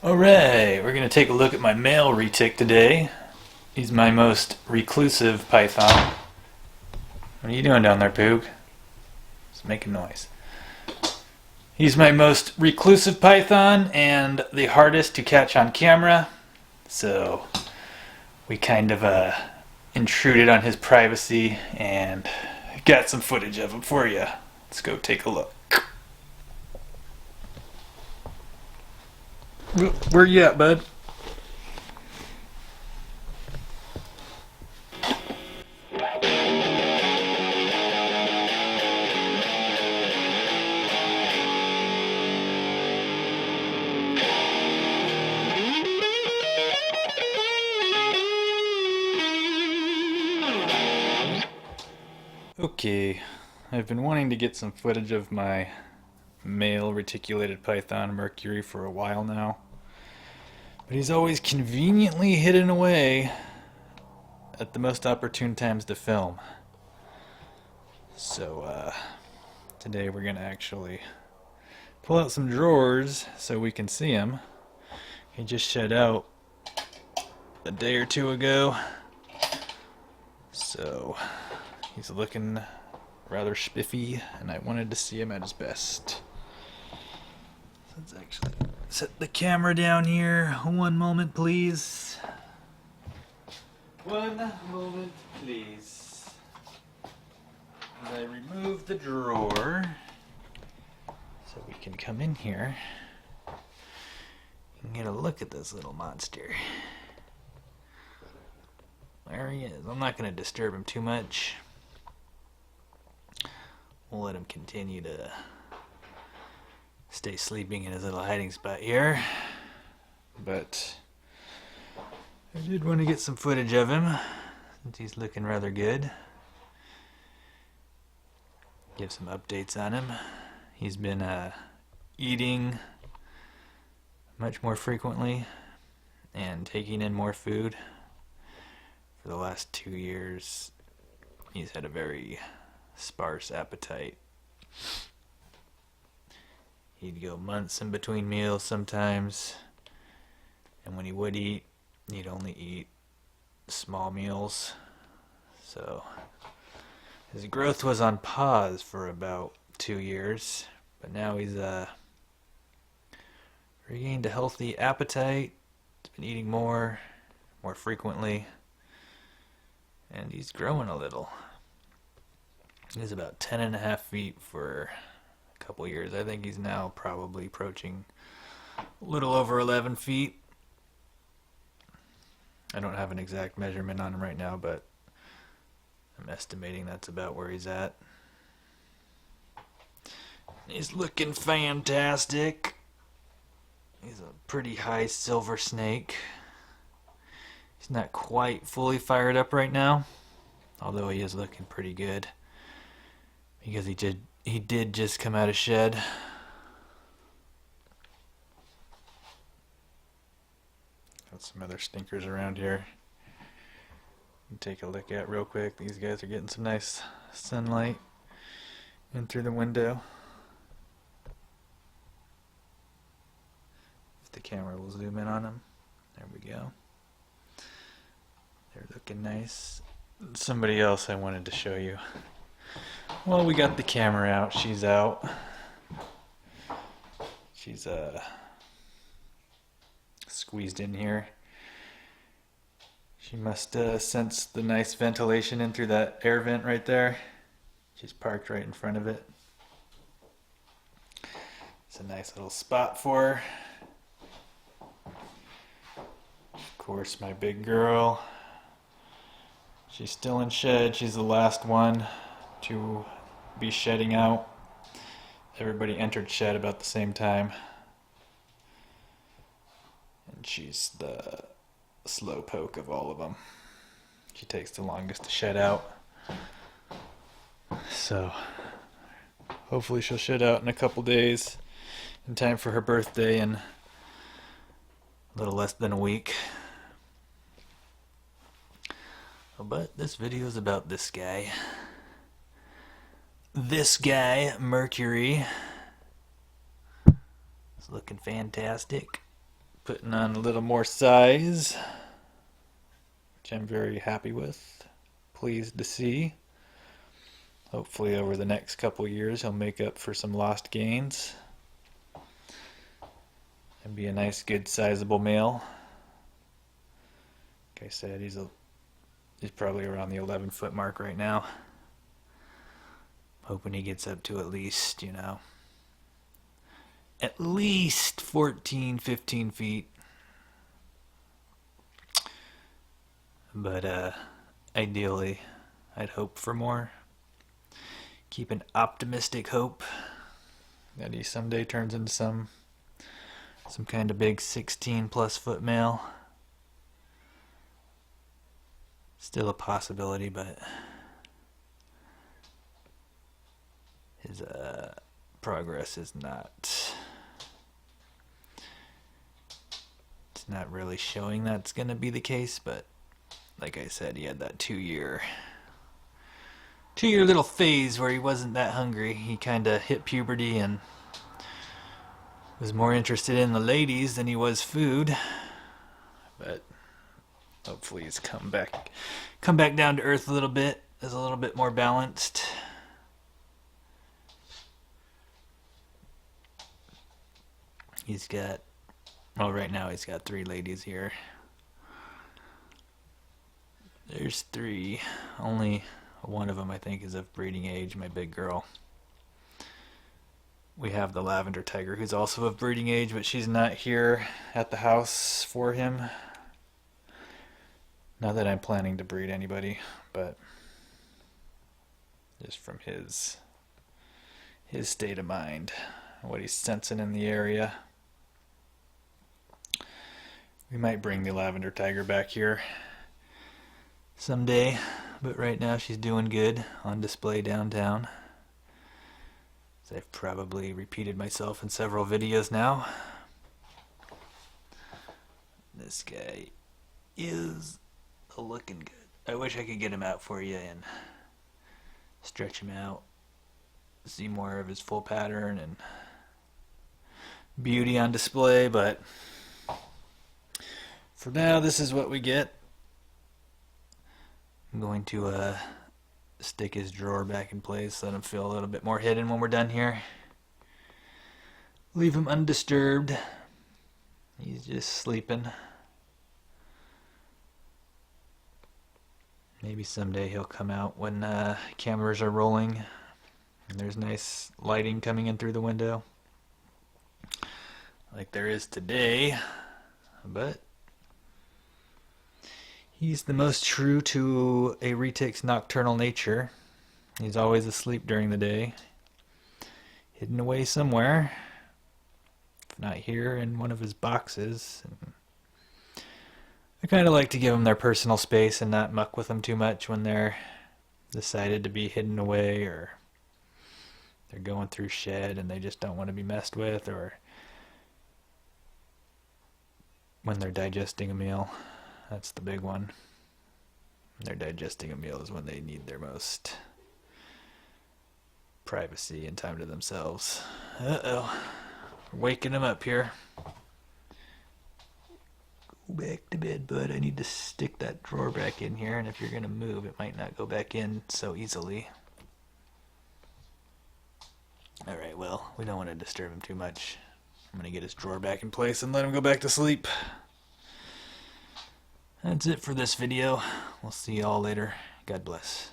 Alright, we're going to take a look at my male retic today. He's my most reclusive python. What are you doing down there, Poog? Just making noise. He's my most reclusive python and the hardest to catch on camera. So we kind of intruded on his privacy and got some footage of him for you. Let's go take a look. Where you at, bud? Okay, I've been wanting to get some footage of my male reticulated python Mercury for a while now, but he's always conveniently hidden away at the most opportune times to film. So today we're gonna actually pull out some drawers so we can see him. He just shed out a day or two ago, so he's looking rather spiffy, and I wanted to see him at his best. Let's actually set the camera down here. One moment, please. One moment, please. As I remove the drawer so we can come in here and get a look at this little monster. There he is. I'm not going to disturb him too much. We'll let him continue to stay sleeping in his little hiding spot here. But I did want to get some footage of him since he's looking rather good. Give some updates on him. He's been eating much more frequently and taking in more food. For the last 2 years, he's had a very sparse appetite. He'd go months in between meals sometimes, and when he would eat, he'd only eat small meals. So his growth was on pause for about 2 years, but now he's regained a healthy appetite. He's been eating more frequently, and he's growing a little. He's about 10.5 feet for a couple years. I think he's now probably approaching a little over 11 feet. I don't have an exact measurement on him right now, but I'm estimating that's about where he's at. He's looking fantastic. He's a pretty high silver snake. He's not quite fully fired up right now, although he is looking pretty good because he did just come out of shed. Got some other stinkers around here. Take a look at real quick. These guys are getting some nice sunlight in through the window. If the camera will zoom in on them. There we go. They're looking nice. Somebody else I wanted to show you. Well, we got the camera out. She's out. She's squeezed in here. She must sense the nice ventilation in through that air vent right there. She's parked right in front of it. It's a nice little spot for her. Of course, my big girl. She's still in shed. She's the last one to be shedding out. Everybody entered shed about the same time. And she's the slow poke of all of them. She takes the longest to shed out. So hopefully she'll shed out in a couple days in time for her birthday in a little less than a week. But this video is about this guy. This guy, Mercury, is looking fantastic. putting on a little more size, which I'm very happy with, pleased to see. Hopefully over the next couple years he'll make up for some lost gains and be a nice, good, sizable male. Like I said, he's probably around the 11-foot mark right now. Hoping he gets up to at least, at least 14, 15 feet. But ideally, I'd hope for more. Keep an optimistic hope that he someday turns into some kind of big 16+ foot male. Still a possibility, but his progress is not. It's not really showing that's going to be the case, but like I said, he had that 2-year little phase where he wasn't that hungry. He kind of hit puberty and was more interested in the ladies than he was food. But hopefully he's come back down to earth a little bit, is a little bit more balanced. He's got, well, right now he's got 3 ladies here. There's 3. Only one of them, I think, is of breeding age, my big girl. We have the lavender tiger, who's also of breeding age, but she's not here at the house for him. Not that I'm planning to breed anybody, but just from his state of mind, what he's sensing in the area. We might bring the lavender tiger back here someday, but right now she's doing good on display downtown. As I've probably repeated myself in several videos now. This guy is looking good. I wish I could get him out for you and stretch him out, see more of his full pattern and beauty on display, but for now this is what we get. I'm going to stick his drawer back in place, let him feel a little bit more hidden when we're done here. Leave him undisturbed. He's just sleeping. Maybe someday he'll come out when cameras are rolling and there's nice lighting coming in through the window, like there is today. But he's the most true to a retic's nocturnal nature. He's always asleep during the day, hidden away somewhere, if not here, in one of his boxes. I kind of like to give them their personal space and not muck with them too much when they're decided to be hidden away, or they're going through shed and they just don't want to be messed with, or when they're digesting a meal. That's the big one. When they're digesting a meal is when they need their most privacy and time to themselves. Uh-oh. We're waking them up here. Go back to bed, bud. I need to stick that drawer back in here, and if you're going to move, it might not go back in so easily. Alright, well, we don't want to disturb him too much. I'm going to get his drawer back in place and let him go back to sleep. That's it for this video. We'll see y'all later. God bless.